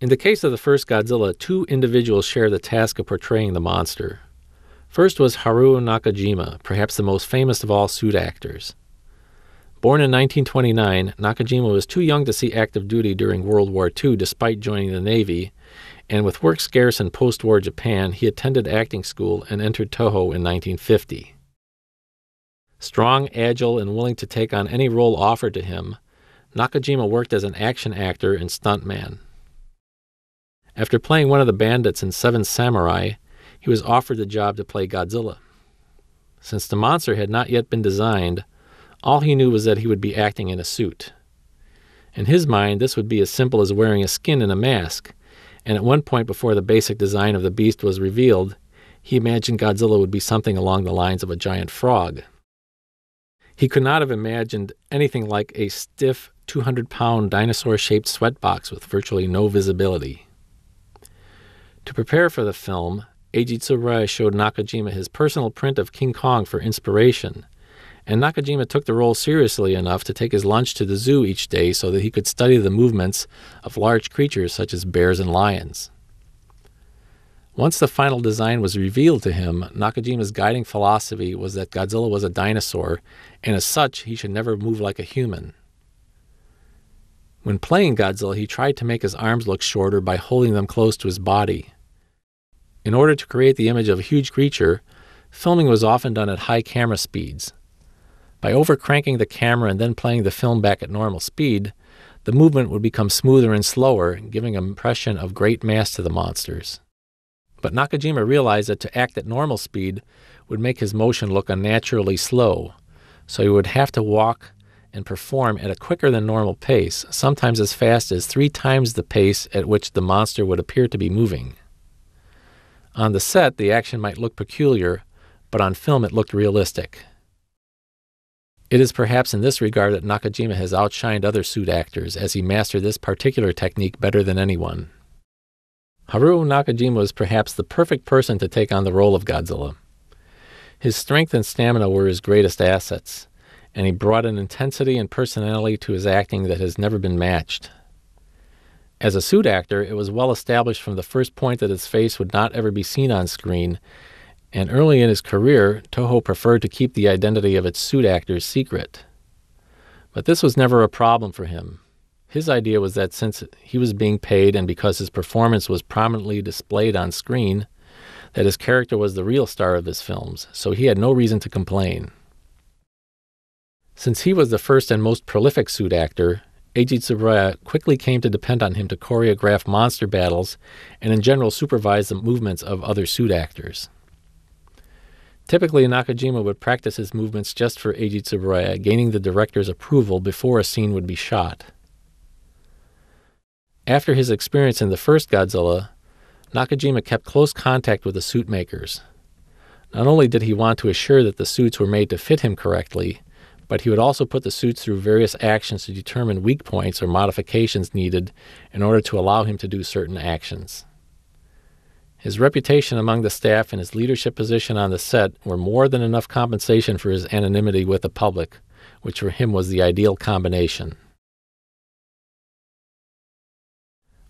In the case of the first Godzilla, two individuals share the task of portraying the monster. First was Haruo Nakajima, perhaps the most famous of all suit actors. Born in 1929, Nakajima was too young to see active duty during World War II despite joining the Navy, and with work scarce in post-war Japan, he attended acting school and entered Toho in 1950. Strong, agile, and willing to take on any role offered to him, Nakajima worked as an action actor and stuntman. After playing one of the bandits in Seven Samurai, he was offered the job to play Godzilla. Since the monster had not yet been designed, all he knew was that he would be acting in a suit. In his mind, this would be as simple as wearing a skin and a mask, and at one point before the basic design of the beast was revealed, he imagined Godzilla would be something along the lines of a giant frog. He could not have imagined anything like a stiff, 200-pound dinosaur-shaped sweatbox with virtually no visibility. To prepare for the film, Eiji Tsuburaya showed Nakajima his personal print of King Kong for inspiration, and Nakajima took the role seriously enough to take his lunch to the zoo each day so that he could study the movements of large creatures such as bears and lions. Once the final design was revealed to him, Nakajima's guiding philosophy was that Godzilla was a dinosaur, and as such, he should never move like a human. When playing Godzilla, he tried to make his arms look shorter by holding them close to his body. In order to create the image of a huge creature, filming was often done at high camera speeds. By overcranking the camera and then playing the film back at normal speed, the movement would become smoother and slower, giving an impression of great mass to the monsters. But Nakajima realized that to act at normal speed would make his motion look unnaturally slow, so he would have to walk and perform at a quicker than normal pace, sometimes as fast as 3 times the pace at which the monster would appear to be moving. On the set, the action might look peculiar, but on film it looked realistic. It is perhaps in this regard that Nakajima has outshined other suit actors, as he mastered this particular technique better than anyone. Haruo Nakajima was perhaps the perfect person to take on the role of Godzilla. His strength and stamina were his greatest assets, and he brought an intensity and personality to his acting that has never been matched. As a suit actor, it was well established from the first point that his face would not ever be seen on screen, and early in his career, Toho preferred to keep the identity of its suit actors secret. But this was never a problem for him. His idea was that since he was being paid and because his performance was prominently displayed on screen, that his character was the real star of his films, so he had no reason to complain. Since he was the first and most prolific suit actor, Eiji Tsuburaya quickly came to depend on him to choreograph monster battles and in general supervise the movements of other suit actors. Typically, Nakajima would practice his movements just for Eiji Tsuburaya, gaining the director's approval before a scene would be shot. After his experience in the first Godzilla, Nakajima kept close contact with the suit makers. Not only did he want to assure that the suits were made to fit him correctly, but he would also put the suits through various actions to determine weak points or modifications needed in order to allow him to do certain actions. His reputation among the staff and his leadership position on the set were more than enough compensation for his anonymity with the public, which for him was the ideal combination.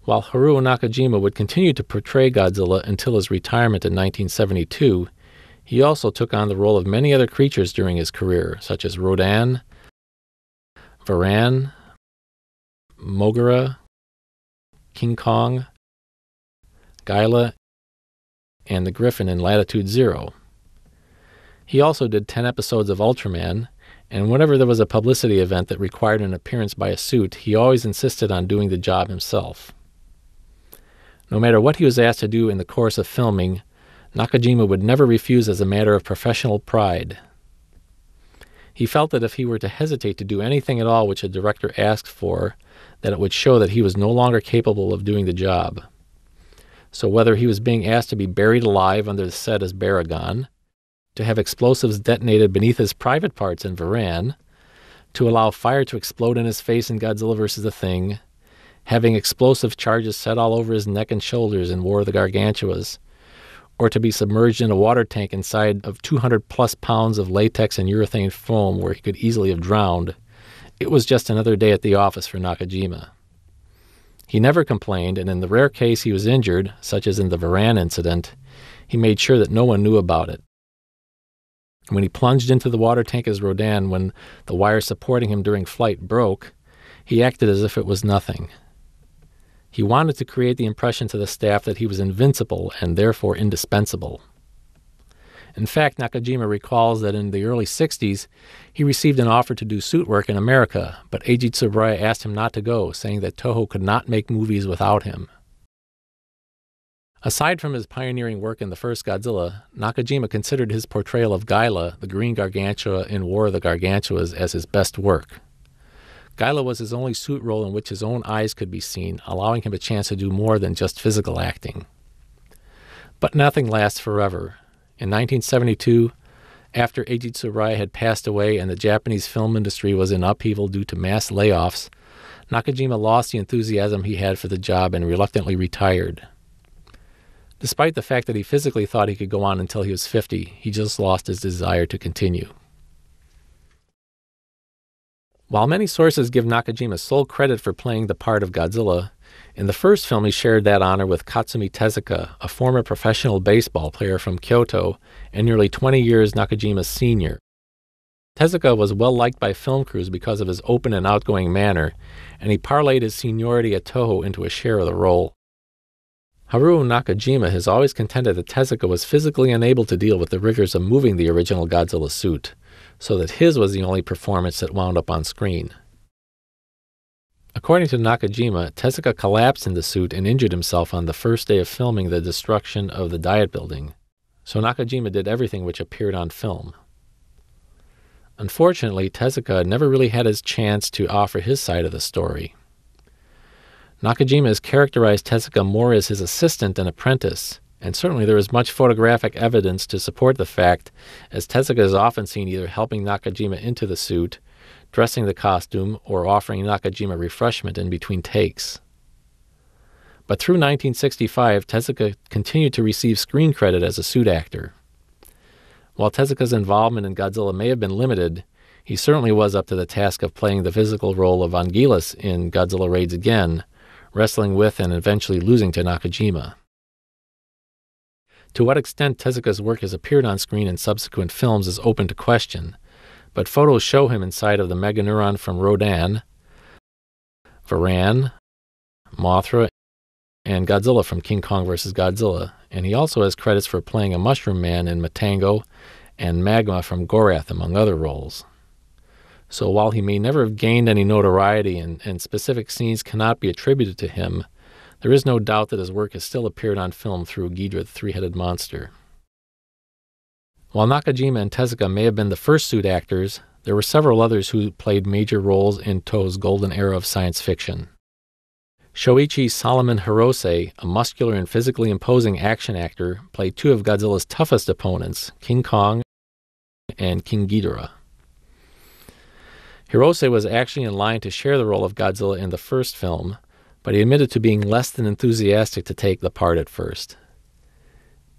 While Haruo Nakajima would continue to portray Godzilla until his retirement in 1972, he also took on the role of many other creatures during his career, such as Rodan, Varan, Mogura, King Kong, Gyla, and the Griffin in Latitude Zero. He also did 10 episodes of Ultraman, and whenever there was a publicity event that required an appearance by a suit, he always insisted on doing the job himself. No matter what he was asked to do in the course of filming, Nakajima would never refuse as a matter of professional pride. He felt that if he were to hesitate to do anything at all which a director asked for, that it would show that he was no longer capable of doing the job. So whether he was being asked to be buried alive under the set as Baragon, to have explosives detonated beneath his private parts in Varan, to allow fire to explode in his face in Godzilla vs. the Thing, having explosive charges set all over his neck and shoulders in War of the Gargantuas, or to be submerged in a water tank inside of 200-plus pounds of latex and urethane foam where he could easily have drowned, it was just another day at the office for Nakajima. He never complained, and in the rare case he was injured, such as in the Varan incident, he made sure that no one knew about it. When he plunged into the water tank as Rodan when the wire supporting him during flight broke, he acted as if it was nothing. He wanted to create the impression to the staff that he was invincible and therefore indispensable. In fact, Nakajima recalls that in the early 60s, he received an offer to do suit work in America, but Eiji Tsuburaya asked him not to go, saying that Toho could not make movies without him. Aside from his pioneering work in the first Godzilla, Nakajima considered his portrayal of Gaila, the Green Gargantua in War of the Gargantuas, as his best work. Gaila was his only suit role in which his own eyes could be seen, allowing him a chance to do more than just physical acting. But nothing lasts forever. In 1972, after Eiji Tsuburaya had passed away and the Japanese film industry was in upheaval due to mass layoffs, Nakajima lost the enthusiasm he had for the job and reluctantly retired. Despite the fact that he physically thought he could go on until he was 50, he just lost his desire to continue. While many sources give Nakajima sole credit for playing the part of Godzilla, in the first film he shared that honor with Katsumi Tezuka, a former professional baseball player from Kyoto and nearly 20 years Nakajima's senior. Tezuka was well liked by film crews because of his open and outgoing manner, and he parlayed his seniority at Toho into a share of the role. Haruo Nakajima has always contended that Tezuka was physically unable to deal with the rigors of moving the original Godzilla suit, so that his was the only performance that wound up on screen. According to Nakajima, Tezuka collapsed in the suit and injured himself on the first day of filming the destruction of the Diet Building, so Nakajima did everything which appeared on film. Unfortunately, Tezuka never really had his chance to offer his side of the story. Nakajima has characterized Tezuka more as his assistant and apprentice, and certainly there is much photographic evidence to support the fact, as Tezuka is often seen either helping Nakajima into the suit, dressing the costume, or offering Nakajima refreshment in between takes. But through 1965, Tezuka continued to receive screen credit as a suit actor. While Tezuka's involvement in Godzilla may have been limited, he certainly was up to the task of playing the physical role of Anguillus in Godzilla Raids Again, wrestling with and eventually losing to Nakajima. To what extent Tezuka's work has appeared on screen in subsequent films is open to question, but photos show him inside of the Meganeuron from Rodan, Varan, Mothra, and Godzilla from King Kong vs. Godzilla, and he also has credits for playing a Mushroom Man in Matango and Magma from Gorath, among other roles. So while he may never have gained any notoriety and specific scenes cannot be attributed to him, there is no doubt that his work has still appeared on film through Ghidorah the Three-Headed Monster. While Nakajima and Tezuka may have been the first suit actors, there were several others who played major roles in Toho's golden era of science fiction. Shoichi Solomon Hirose, a muscular and physically imposing action actor, played two of Godzilla's toughest opponents, King Kong and King Ghidorah. Hirose was actually in line to share the role of Godzilla in the first film, but he admitted to being less than enthusiastic to take the part at first.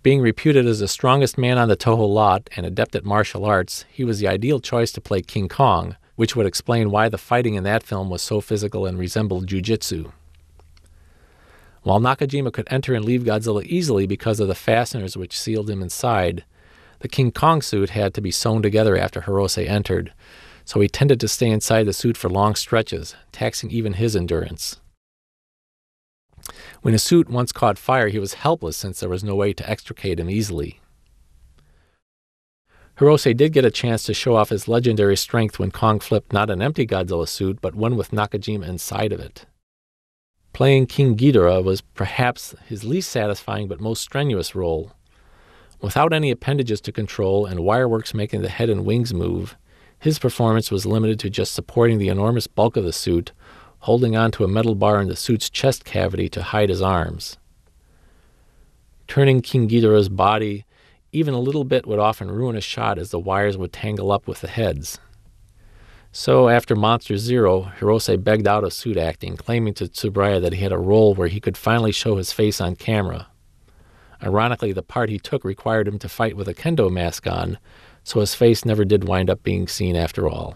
Being reputed as the strongest man on the Toho lot and adept at martial arts, he was the ideal choice to play King Kong, which would explain why the fighting in that film was so physical and resembled jujitsu. While Nakajima could enter and leave Godzilla easily because of the fasteners which sealed him inside, the King Kong suit had to be sewn together after Hirose entered, so he tended to stay inside the suit for long stretches, taxing even his endurance. When his suit once caught fire, he was helpless since there was no way to extricate him easily. Hirose did get a chance to show off his legendary strength when Kong flipped not an empty Godzilla suit, but one with Nakajima inside of it. Playing King Ghidorah was perhaps his least satisfying but most strenuous role. Without any appendages to control and wireworks making the head and wings move, his performance was limited to just supporting the enormous bulk of the suit, holding on to a metal bar in the suit's chest cavity to hide his arms. Turning King Ghidorah's body even a little bit would often ruin a shot as the wires would tangle up with the heads. So after Monster Zero, Hirose begged out of suit acting, claiming to Tsuburaya that he had a role where he could finally show his face on camera. Ironically, the part he took required him to fight with a kendo mask on, so his face never did wind up being seen after all.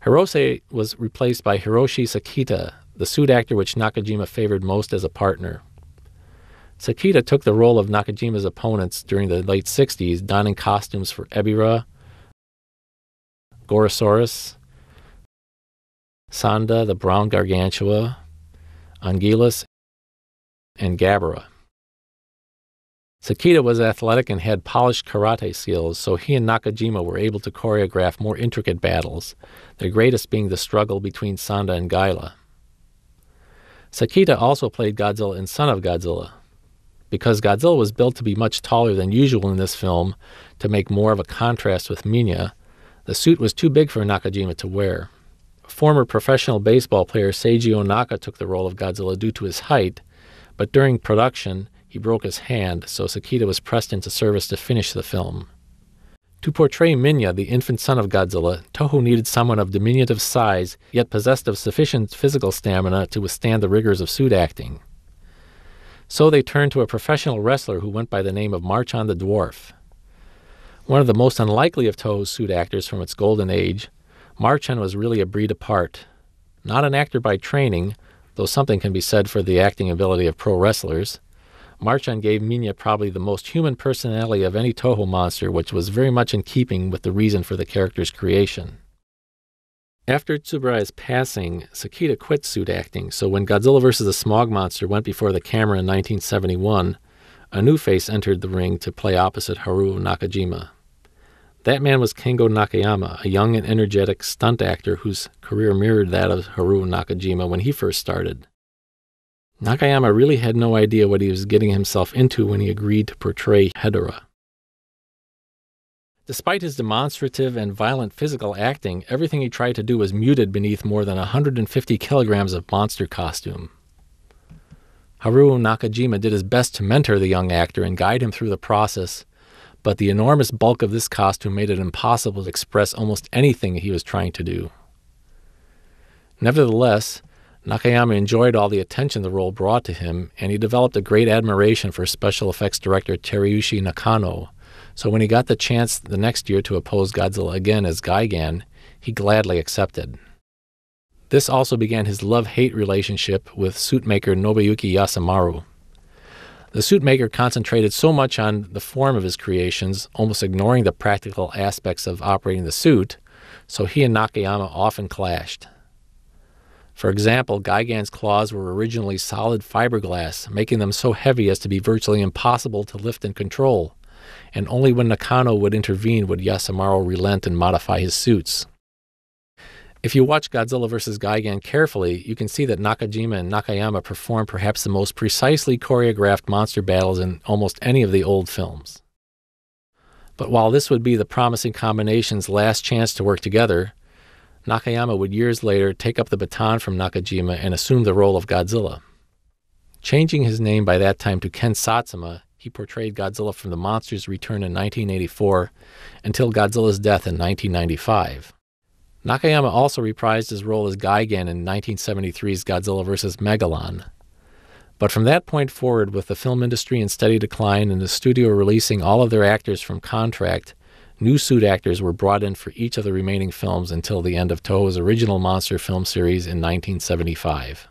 Hirose was replaced by Hiroshi Sakita, the suit actor which Nakajima favored most as a partner. Sakita took the role of Nakajima's opponents during the late 60s, donning costumes for Ebirah, Gorosaurus, Sanda, the brown gargantua, Anguillus, and Gabara. Sakita was athletic and had polished karate skills, so he and Nakajima were able to choreograph more intricate battles, the greatest being the struggle between Sanda and Gaila. Sakita also played Godzilla in Son of Godzilla. Because Godzilla was built to be much taller than usual in this film to make more of a contrast with Minya, the suit was too big for Nakajima to wear. Former professional baseball player Seiji Onaka took the role of Godzilla due to his height, but during production, he broke his hand, so Sakita was pressed into service to finish the film. To portray Minya, the infant son of Godzilla, Toho needed someone of diminutive size, yet possessed of sufficient physical stamina to withstand the rigors of suit acting. So they turned to a professional wrestler who went by the name of Marchand the Dwarf. One of the most unlikely of Toho's suit actors from its golden age, Marchand was really a breed apart. Not an actor by training, though something can be said for the acting ability of pro wrestlers, Marchand gave Minya probably the most human personality of any Toho monster, which was very much in keeping with the reason for the character's creation. After Tsuburai's passing, Sakita quit suit acting, so when Godzilla vs. the Smog Monster went before the camera in 1971, a new face entered the ring to play opposite Haruo Nakajima. That man was Kengo Nakayama, a young and energetic stunt actor whose career mirrored that of Haruo Nakajima when he first started. Nakayama really had no idea what he was getting himself into when he agreed to portray Hedorah. Despite his demonstrative and violent physical acting, everything he tried to do was muted beneath more than 150 kilograms of monster costume. Haruo Nakajima did his best to mentor the young actor and guide him through the process, but the enormous bulk of this costume made it impossible to express almost anything he was trying to do. Nevertheless, Nakayama enjoyed all the attention the role brought to him, and he developed a great admiration for special effects director Teruyushi Nakano, so when he got the chance the next year to oppose Godzilla again as Gigan, he gladly accepted. This also began his love-hate relationship with suitmaker Nobuyuki Yasamaru. The suitmaker concentrated so much on the form of his creations, almost ignoring the practical aspects of operating the suit, so he and Nakayama often clashed. For example, Gigan's claws were originally solid fiberglass, making them so heavy as to be virtually impossible to lift and control, and only when Nakano would intervene would Yasamaru relent and modify his suits. If you watch Godzilla vs. Gigan carefully, you can see that Nakajima and Nakayama perform perhaps the most precisely choreographed monster battles in almost any of the old films. But while this would be the promising combination's last chance to work together, Nakayama would years later take up the baton from Nakajima and assume the role of Godzilla. Changing his name by that time to Ken Satsuma, he portrayed Godzilla from the Monster's return in 1984 until Godzilla's death in 1995. Nakayama also reprised his role as Gigan in 1973's Godzilla vs. Megalon. But from that point forward, with the film industry in steady decline and the studio releasing all of their actors from contract, new suit actors were brought in for each of the remaining films until the end of Toho's original monster film series in 1975.